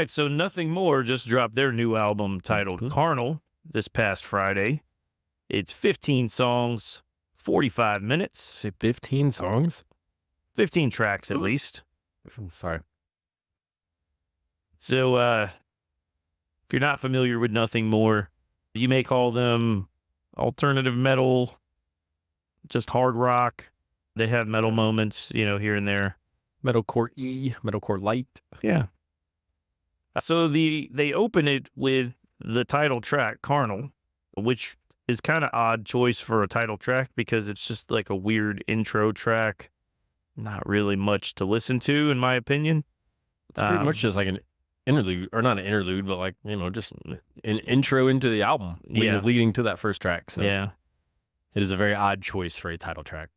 right, so Nothing More just dropped their new album titled Carnal this past Friday. It's 15 songs, 45 minutes, 15 songs? 15 tracks at least. Sorry. So, if you're not familiar with Nothing More, you may call them alternative metal, just hard rock. They have metal moments, here and there. Metalcore E, Metalcore Light. Yeah. So they open it with the title track, Carnal, which is kind of odd choice for a title track because it's just like a weird intro track. Not really much to listen to, in my opinion. It's pretty much just like an interlude, or not an interlude, but like, just an intro into the album leading to that first track. So yeah. It is a very odd choice for a title track.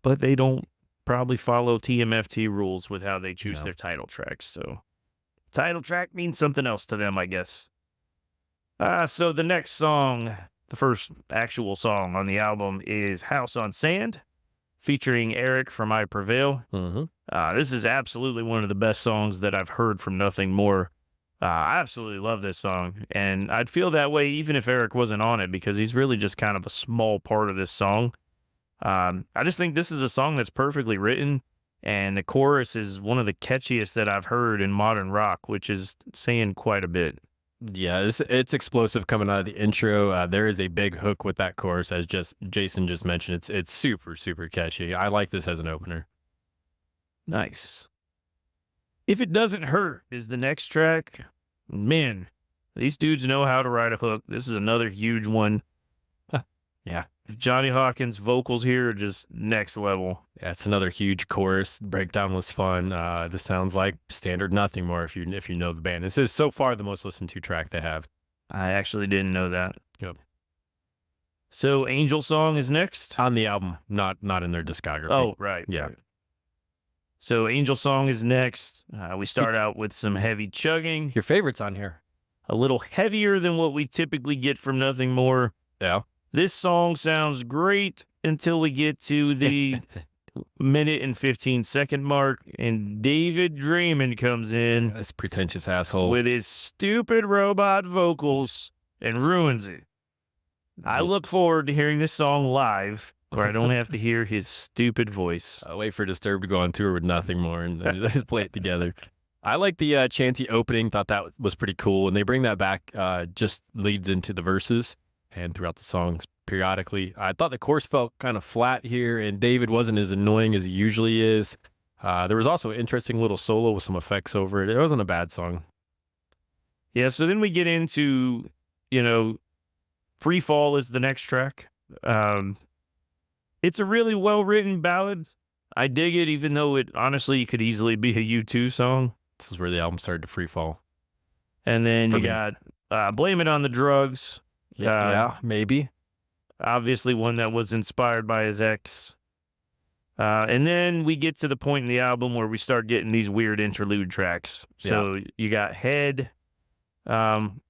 But they don't probably follow TMFT rules with how they choose their title tracks. So title track means something else to them, I guess. So the next song, the first actual song on the album, is House on Sand, featuring Eric from I Prevail. This is absolutely one of the best songs that I've heard from Nothing More. I absolutely love this song, and I'd feel that way even if Eric wasn't on it because he's really just kind of a small part of this song. I just think this is a song that's perfectly written, and the chorus is one of the catchiest that I've heard in modern rock, which is saying quite a bit. Yeah, it's explosive coming out of the intro. There is a big hook with that chorus, as Jason just mentioned. It's super, super catchy. I like this as an opener. Nice. If It Doesn't Hurt is the next track. Man, these dudes know how to write a hook. This is another huge one. Yeah. Johnny Hawkins' vocals here are just next level. Yeah, it's another huge chorus. Breakdown was fun. This sounds like standard Nothing More if you know the band. This is so far the most listened to track they have. I actually didn't know that. Yep. So Angel Song is next? On the album, not in their discography. Oh, right. Yeah. Right. So Angel Song is next. We start out with some heavy chugging. Your favorites on here. A little heavier than what we typically get from Nothing More. Yeah. This song sounds great until we get to the minute and 15-second mark, and David Draymond comes in. This pretentious asshole. With his stupid robot vocals and ruins it. I look forward to hearing this song live, where I don't have to hear his stupid voice. I'll wait for Disturbed to go on tour with Nothing More and then just play it together. I like the chanty opening. Thought that was pretty cool. And they bring that back, just leads into the verses and throughout the songs periodically. I thought the chorus felt kind of flat here, and David wasn't as annoying as he usually is. There was also an interesting little solo with some effects over it. It wasn't a bad song. Yeah, so then we get into, Free Fall is the next track. It's a really well-written ballad. I dig it, even though it honestly could easily be a U2 song. This is where the album started to free fall. And then you got Blame It on the Drugs. Yeah, maybe. Obviously one that was inspired by his ex. And then we get to the point in the album where we start getting these weird interlude tracks. So you got Head,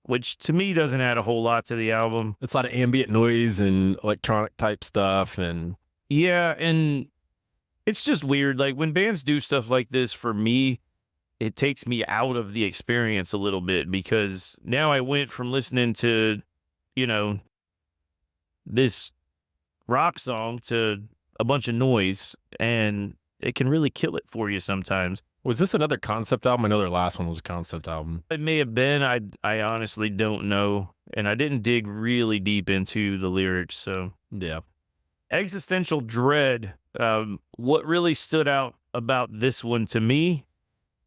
which to me doesn't add a whole lot to the album. It's a lot of ambient noise and electronic type stuff. And yeah, and it's just weird. Like when bands do stuff like this, for me, it takes me out of the experience a little bit because now I went from listening to, this rock song to a bunch of noise, and it can really kill it for you sometimes. Was this another concept album? I know their last one was a concept album. It may have been. I honestly don't know, and I didn't dig really deep into the lyrics. So yeah. Existential Dread. What really stood out about this one to me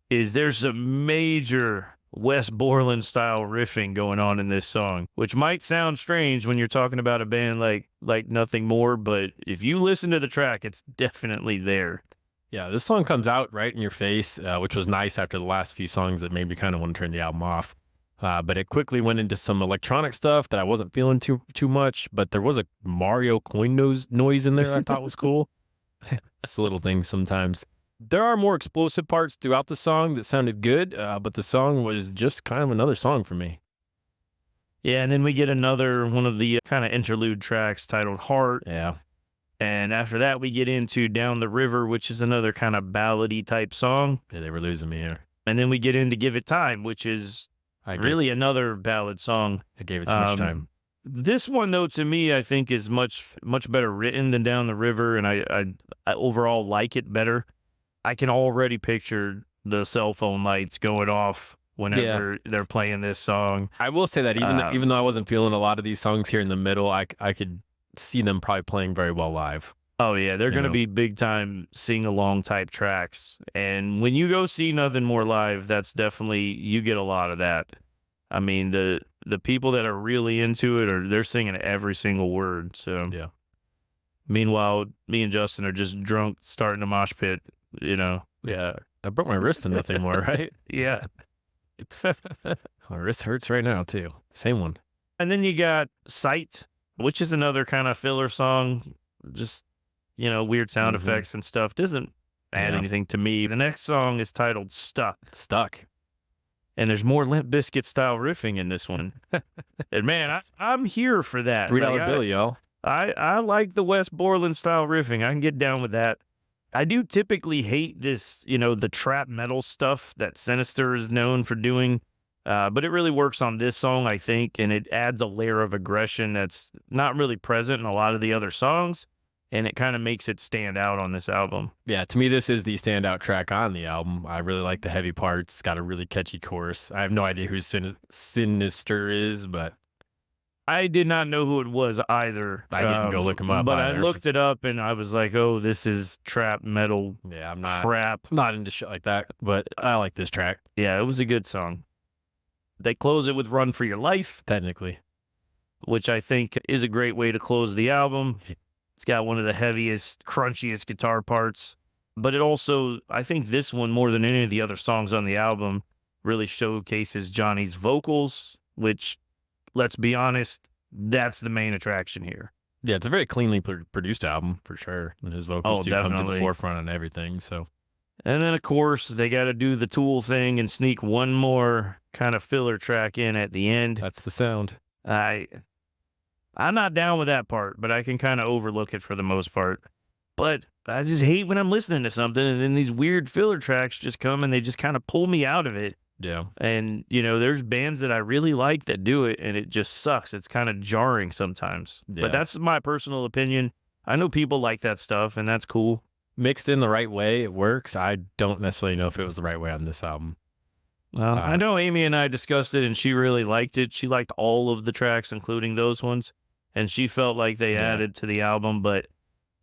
is there's a major Wes Borland style riffing going on in this song, which might sound strange when you're talking about a band like Nothing More, but if you listen to the track, it's definitely there. Yeah, this song comes out right in your face, which was nice after the last few songs that made me kind of want to turn the album off. But it quickly went into some electronic stuff that I wasn't feeling too much, but there was a Mario coin noise in there I thought was cool. It's a little thing sometimes. There are more explosive parts throughout the song that sounded good, but the song was just kind of another song for me. Yeah, and then we get another one of the kind of interlude tracks titled Heart. Yeah. And after that, we get into Down the River, which is another kind of ballady type song. Yeah, they were losing me here. And then we get into Give It Time, which is really another ballad song. I gave it too much time. This one, though, to me, I think is much better written than Down the River, and I overall like it better. I can already picture the cell phone lights going off whenever they're playing this song. I will say that even though I wasn't feeling a lot of these songs here in the middle, I could see them probably playing very well live. Oh yeah, they're going to be big time sing along type tracks. And when you go see Nothing More live, that's definitely, you get a lot of that. I mean, the people that are really into it they're singing every single word. So yeah. Meanwhile, me and Justin are just drunk starting a mosh pit, you know. Yeah. I broke my wrist and Nothing More, right? Yeah. My wrist hurts right now too. Same one. And then you got Sight, which is another kind of filler song. Just, weird sound effects and stuff. Doesn't add anything to me. The next song is titled Stuck. And there's more Limp Bizkit style riffing in this one. And man, I'm here for that. $3 bill, y'all. I like the Wes Borland style riffing. I can get down with that. I do typically hate this, the trap metal stuff that Sinister is known for doing. But it really works on this song, I think, and it adds a layer of aggression that's not really present in a lot of the other songs, and it kind of makes it stand out on this album. Yeah, to me, this is the standout track on the album. I really like the heavy parts. It's got a really catchy chorus. I have no idea who Sinister is, but I did not know who it was either. I didn't go look him up. But either. I looked it up, and I was like, oh, this is trap metal. Yeah, I'm not into shit like that, but I like this track. Yeah, it was a good song. They close it with Run for Your Life. Technically. Which I think is a great way to close the album. It's got one of the heaviest, crunchiest guitar parts. But it also, I think this one, more than any of the other songs on the album, really showcases Johnny's vocals, which, let's be honest, that's the main attraction here. Yeah, it's a very cleanly produced album, for sure. And his vocals do come to the forefront on everything, so... And then, of course, they got to do the Tool thing and sneak one more kind of filler track in at the end. That's the sound. I'm not down with that part, but I can kind of overlook it for the most part. But I just hate when I'm listening to something and then these weird filler tracks just come and they just kind of pull me out of it. Yeah. And, there's bands that I really like that do it, and it just sucks. It's kind of jarring sometimes. Yeah. But that's my personal opinion. I know people like that stuff, and that's cool. Mixed in the right way, it works. I don't necessarily know if it was the right way on this album. Well, I know Amy and I discussed it, and she really liked it. She liked all of the tracks, including those ones, and she felt like they added to the album. But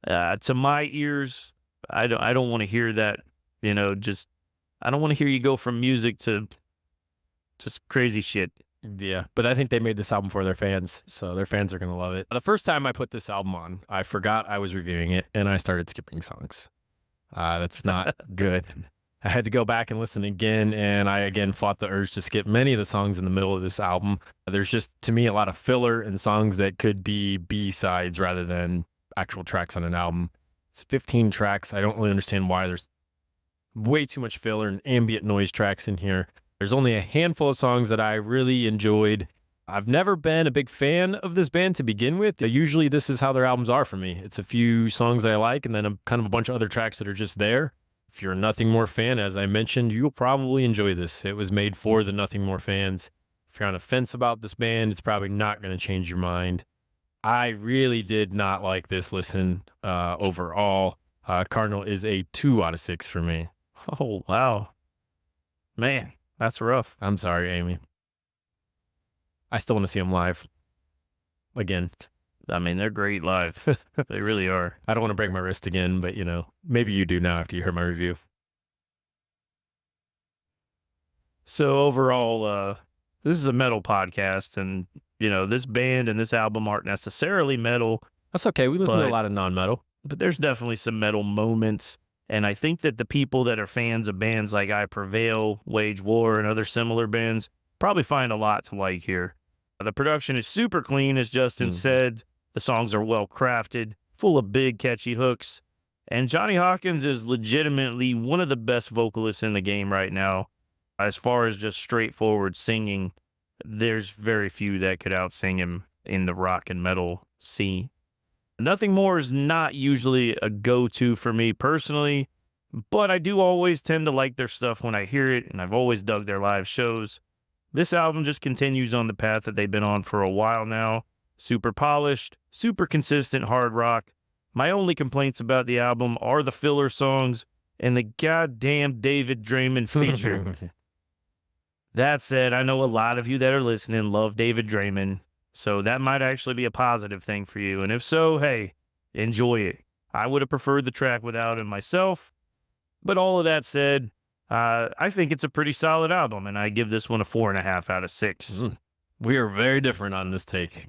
to my ears, I don't want to hear that. I don't want to hear you go from music to just crazy shit. Yeah, but I think they made this album for their fans, so their fans are going to love it. The first time I put this album on, I forgot I was reviewing it, and I started skipping songs. That's not good. I had to go back and listen again, and I again fought the urge to skip many of the songs in the middle of this album. There's just, to me, a lot of filler and songs that could be B-sides rather than actual tracks on an album. It's 15 tracks. I don't really understand why there's way too much filler and ambient noise tracks in here. There's only a handful of songs that I really enjoyed. I've never been a big fan of this band to begin with. Usually this is how their albums are for me. It's a few songs that I like and then kind of a bunch of other tracks that are just there. If you're a Nothing More fan, as I mentioned, you'll probably enjoy this. It was made for the Nothing More fans. If you're on a fence about this band, it's probably not going to change your mind. I really did not like this listen overall. Carnal is a 2 out of 6 for me. Oh, wow. Man. That's rough. I'm sorry, Amy. I still want to see them live. Again. I mean, they're great live. They really are. I don't want to break my wrist again, but, maybe you do now after you heard my review. So overall, this is a metal podcast, and, this band and this album aren't necessarily metal. That's okay. We listen to a lot of non-metal. But there's definitely some metal moments. And I think that the people that are fans of bands like I Prevail, Wage War, and other similar bands probably find a lot to like here. The production is super clean, as Justin said. The songs are well crafted, full of big, catchy hooks. And Johnny Hawkins is legitimately one of the best vocalists in the game right now. As far as just straightforward singing, there's very few that could outsing him in the rock and metal scene. Nothing More is not usually a go-to for me personally. but I do always tend to like their stuff when I hear it, and I've always dug their live shows. This album just continues on the path that they've been on for a while now. Super polished, super consistent hard rock. My only complaints about the album are the filler songs and the goddamn David Draymond feature. That said, I know a lot of you that are listening love David Draymond, so that might actually be a positive thing for you. And if so, hey, enjoy it. I would have preferred the track without him myself. But all of that said, I think it's a pretty solid album, and I give this one a 4.5 out of 6. We are very different on this take.